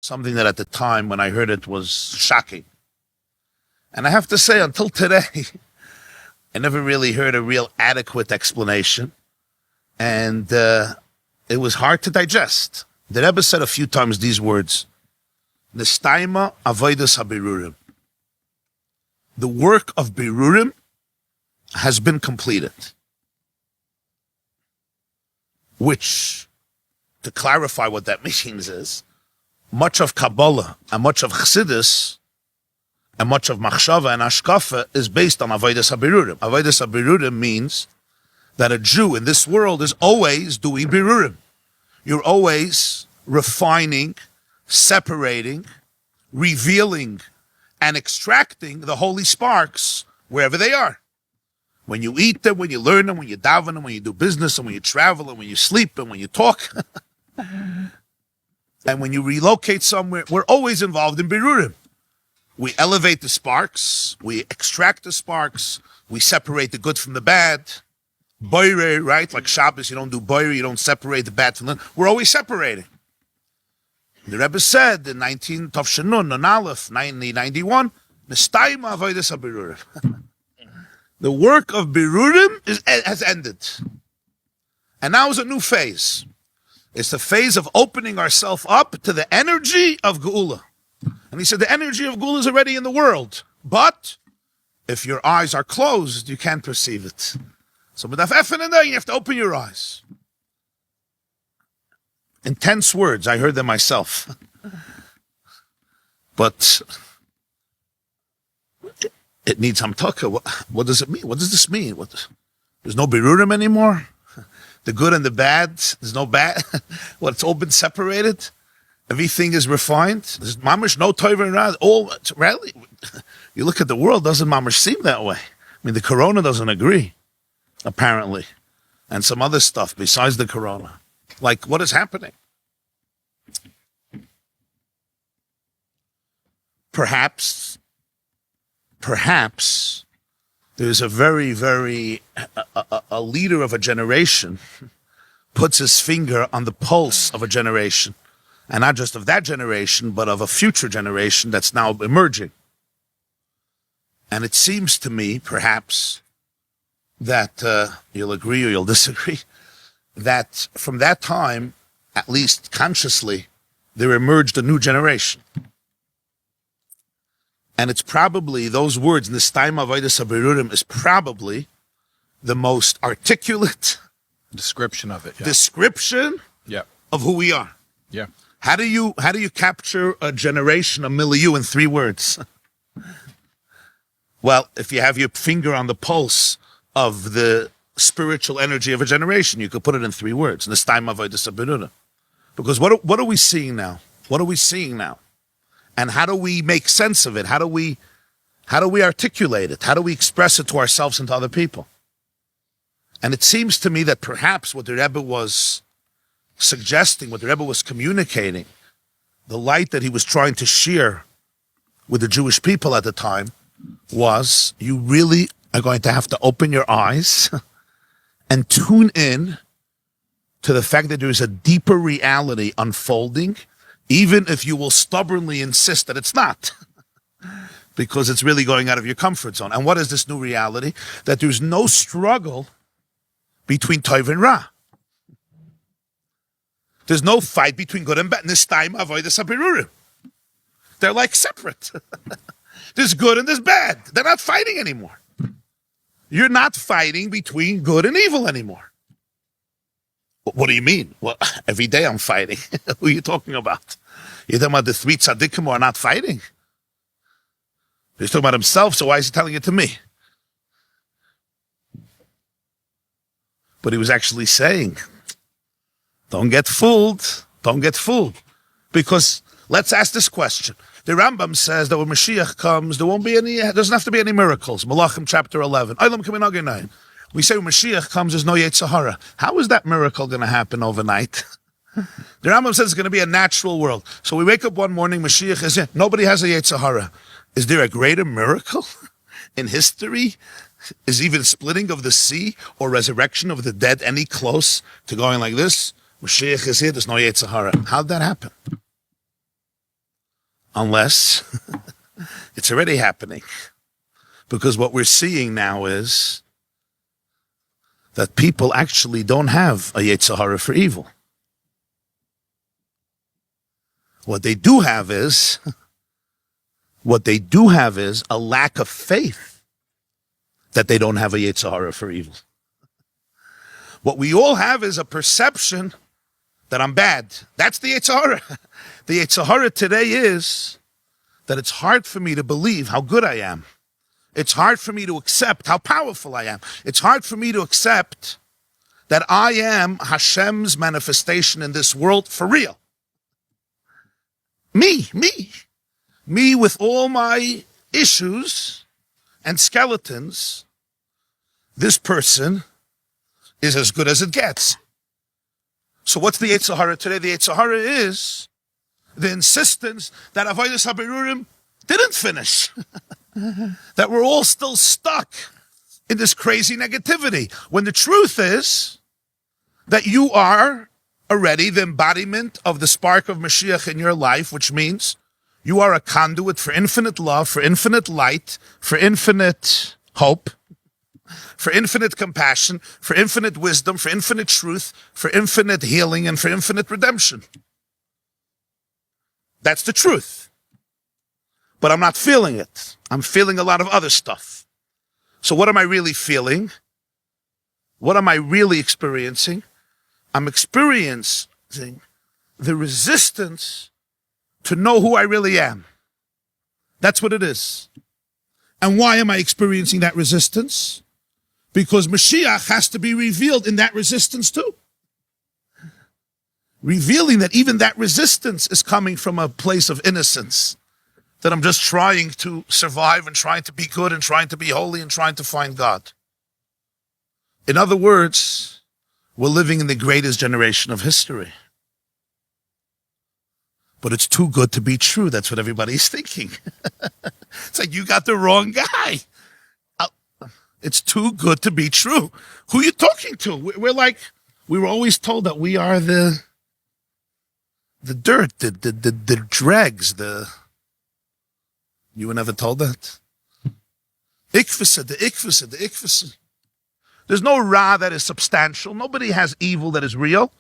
something that at the time when I heard it was shocking. And I have to say, until today, I never really heard a real adequate explanation. And it was hard to digest. The Rebbe said a few times these words, Sneshtayma avodas habirurim. The work of birurim has been completed. Which, to clarify what that means is, much of Kabbalah and much of Chassidus and much of Machshava and Ashkafa is based on avodas habirurim. Avodas habirurim means that a Jew in this world is always doing birurim. You're always refining, separating, revealing, and extracting the holy sparks wherever they are. When you eat them, when you learn them, when you daven them, when you do business, and when you travel, and when you sleep, and when you talk, and when you relocate somewhere, we're always involved in birurim. We elevate the sparks, we extract the sparks, we separate the good from the bad. Boire, right? Like Shabbos, you don't do boire, you don't separate the bad from the... We're always separating. The Rebbe said in 19 Tavshanun, non Aleph, 1991, Sneshtayma avodas habirurim. The work of birurim has ended. And now is a new phase. It's the phase of opening ourselves up to the energy of Gאולה. And he said the energy of Gאולה is already in the world. But if your eyes are closed, you can't perceive it. So with Efen in there, you have to open your eyes. Intense words, I heard them myself. But it needs hamtaka. What does it mean? What does this mean? There's no birurim anymore? The good and the bad, there's no bad? It's all been separated? Everything is refined? There's mamash, no tov and ra, all, really? You look at the world, doesn't mamash seem that way? I mean, the corona doesn't agree, apparently. And some other stuff besides the corona. Like, what is happening? Perhaps there's a very, very, a leader of a generation puts his finger on the pulse of a generation. And not just of that generation, but of a future generation that's now emerging. And it seems to me, perhaps, that you'll agree or you'll disagree, that from that time, at least consciously, there emerged a new generation. And it's probably, those words, Sneshtayma avodas habirurim, is probably the most articulate description of it. Yeah. Description of who we are. Yeah. How do you capture a generation, a milieu, in 3 words? Well, if you have your finger on the pulse of the spiritual energy of a generation, you could put it in 3 words. Sneshtayma avodas habirurim. Because what are we seeing now? What are we seeing now? And how do we make sense of it? How do we articulate it? How do we express it to ourselves and to other people? And it seems to me that perhaps what the Rebbe was suggesting, what the Rebbe was communicating, the light that he was trying to share with the Jewish people at the time, was you really are going to have to open your eyes and tune in to the fact that there is a deeper reality unfolding, even if you will stubbornly insist that it's not, because it's really going out of your comfort zone. And what is this new reality? That there's no struggle between tov and ra. There's no fight between good and bad. Sneshtayma avodas habirurim. They're like separate. There's good and there's bad. They're not fighting anymore. You're not fighting between good and evil anymore. What do you mean? Well, every day I'm fighting. Who are you talking about? You're talking about the 3 tzaddikim who are not fighting? He's talking about himself, so why is he telling it to me? But he was actually saying, don't get fooled. Don't get fooled. Because let's ask this question. The Rambam says that when Mashiach comes, there doesn't have to be any miracles. Malachim chapter 11. We say when Mashiach comes, there's no Yetzer Hara. How is that miracle going to happen overnight? The Rambam says it's going to be a natural world. So we wake up one morning, Mashiach is in. Nobody has a Yetzer Hara. Is there a greater miracle in history? Is even splitting of the sea or resurrection of the dead any close to going like this? Mashiach is here, there's no Yetzer Hara. How'd that happen? Unless it's already happening. Because what we're seeing now is that people actually don't have a Yetzer Hara for evil. What they do have is a lack of faith that they don't have a Yetzer Hara for evil. What we all have is a perception that I'm bad. That's the Yetzer Hara. The Yetzer Hara today is that it's hard for me to believe how good I am. It's hard for me to accept how powerful I am. It's hard for me to accept that I am Hashem's manifestation in this world for real. Me with all my issues and skeletons, this person is as good as it gets. So what's the Yetzer Hara today? The Yetzer Hara is the insistence that Avodas HaBirurim didn't finish. That we're all still stuck in this crazy negativity. When the truth is that you are already the embodiment of the spark of Messiah in your life, which means you are a conduit for infinite love, for infinite light, for infinite hope, for infinite compassion, for infinite wisdom, for infinite truth, for infinite healing, and for infinite redemption. That's the truth. But I'm not feeling it. I'm feeling a lot of other stuff. So what am I really feeling? What am I really experiencing? I'm experiencing the resistance to know who I really am. That's what it is. And why am I experiencing that resistance? Because Mashiach has to be revealed in that resistance too. Revealing that even that resistance is coming from a place of innocence. That I'm just trying to survive and trying to be good and trying to be holy and trying to find God. In other words, we're living in the greatest generation of history. But it's too good to be true. That's what everybody's thinking. It's like, you got the wrong guy. It's too good to be true. Who are you talking to? We're like, we were always told that we are the dirt, the dregs, you were never told that? The ikvasa. There's no ra that is substantial. Nobody has evil that is real.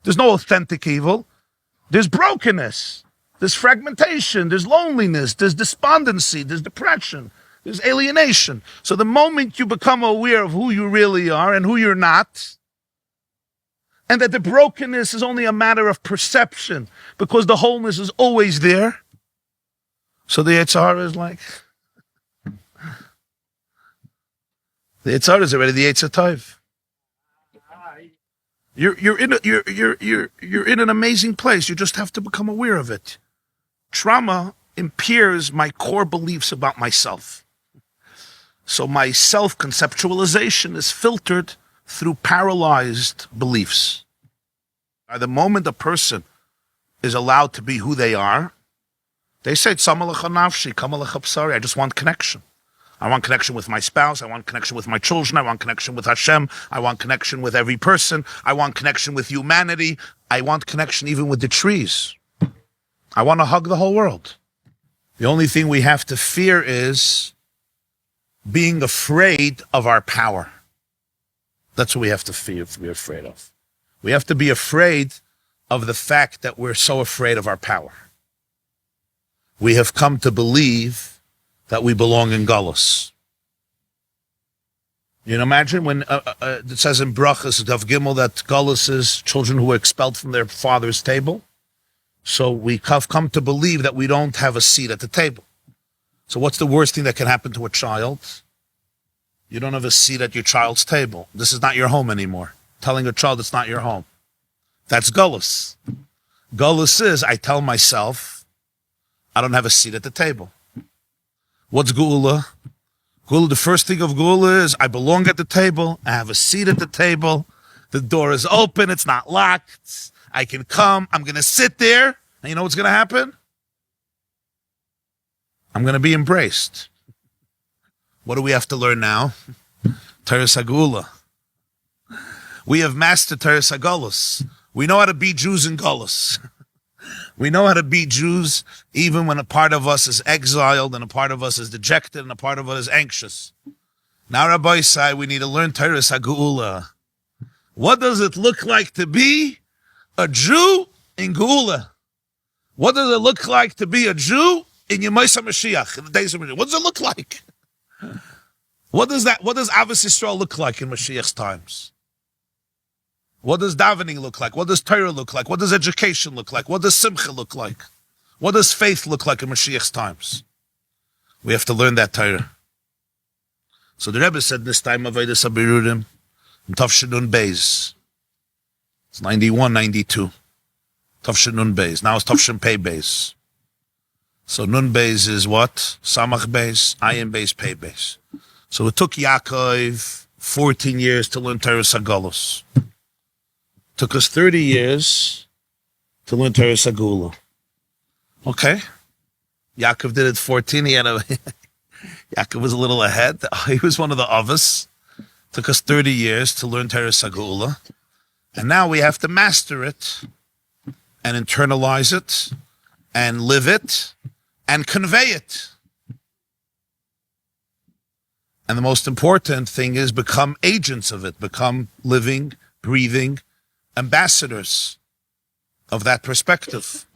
There's no authentic evil. There's brokenness. There's fragmentation. There's loneliness. There's despondency. There's depression. There's alienation. So the moment you become aware of who you really are and who you're not, and that the brokenness is only a matter of perception because the wholeness is always there, so the Yetzer Hara is like, the Yetzer Hara is already the Yetzer Tov. You're in an amazing place. You just have to become aware of it. Trauma impairs my core beliefs about myself. So my self-conceptualization is filtered through paralyzed beliefs. At the moment a person is allowed to be who they are, they say, I just want connection. I want connection with my spouse. I want connection with my children. I want connection with Hashem. I want connection with every person. I want connection with humanity. I want connection even with the trees. I want to hug the whole world. The only thing we have to fear is being afraid of our power. That's what we have to fear, be afraid of. We have to be afraid of the fact that we're so afraid of our power. We have come to believe that we belong in Galus. You know, imagine when it says in Brachas, Dav Gimel, that Galus is children who were expelled from their father's table. So we have come to believe that we don't have a seat at the table. So what's the worst thing that can happen to a child? You don't have a seat at your child's table. This is not your home anymore. Telling a child it's not your home. That's Galus. Galus is, I tell myself, I don't have a seat at the table. What's Gאולה? Gאולה, the first thing of Gאולה is I belong at the table. I have a seat at the table. The door is open. It's not locked. I can come. I'm going to sit there. And you know what's going to happen? I'm going to be embraced. What do we have to learn now? Teres HaGeula. We have mastered Teres HaGolus. We know how to be Jews in Golus. We know how to be Jews even when a part of us is exiled and a part of us is dejected and a part of us is anxious. Now, Rabbi said we need to learn Teiras HaGeula. What does it look like to be a Jew in Geulah? What does it look like to be a Jew in Yemais HaMashiach, in the days of Mashiach? What does it look like? What does Avos Yisrael look like in Mashiach's times? What does davening look like? What does Torah look like? What does education look like? What does Simcha look like? What does faith look like in Mashiach's times? We have to learn that Torah. So the Rebbe said this time of Avodas Habirurim in Tavshinun Beis. It's 91, 92. Tavshinun Beis. Now it's Tavshin Pei Beis. So Nun Beis is what? Samach Beis, Ayin Beis, Pei Beis. So it took Yaakov 14 years to learn Teiras HaGalos. Took us 30 years to learn Teiras HaGeula. Okay. Yaakov did it 14. Yaakov was a little ahead. He was one of the Avos. Took us 30 years to learn Teiras HaGeula. And now we have to master it and internalize it and live it and convey it. And the most important thing is become agents of it, become living, breathing ambassadors of that perspective.